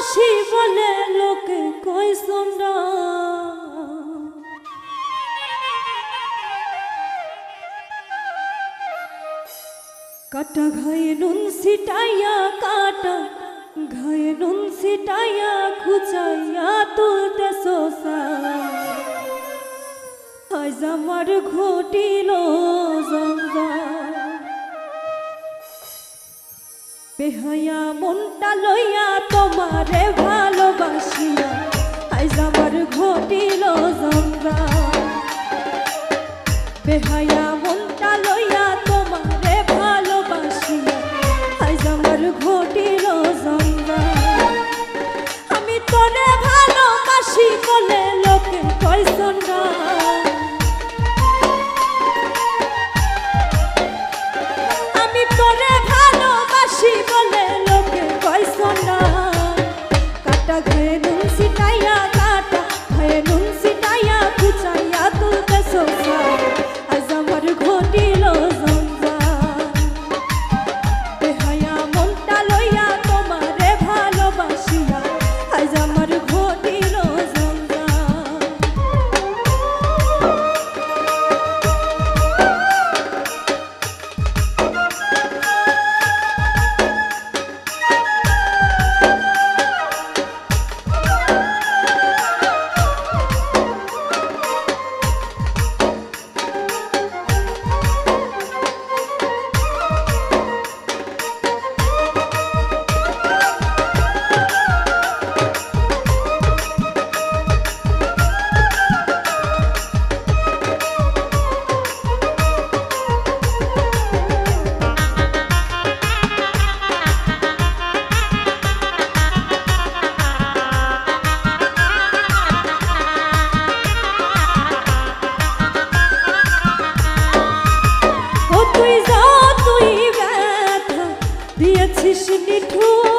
বাসি বলে লোকে কই সোনা কাটা ঘায়ে নুন ছিটাইয়া কাটা ঘায়ে নুন ছিটাইয়া খুচাইয়া তুলতে সোসা আজ আমার ঘটিল জঞ্জাল বেহায়া মনটা লইয়া তোমারে ভালোবাসিয়া আজ আমার ঘটিল জঞ্জাল বেহায়া মনটা লইয়া তোমারে ভালোবাসিয়া আজ আমার ঘটিল জঞ্জাল আমি তোরে ভালোবাসি বলে লোকে কয় সোনা আমি তোরে ভালোবাসি বলে লোকে কয় সোনা কাটা ঘায়ে নুন ছিটাইয়া কাটা ঘায়ে নুন ছিটাইয়া খুচাইয়া তুলতে সোসা আজ আমার ঘটিল জঞ্জাল বেহায়া মনটা লইয়া তোমারে ভালোবাসিয়া আজ আমার ঘটিল জঞ্জাল দিয়েছিস নিঠুর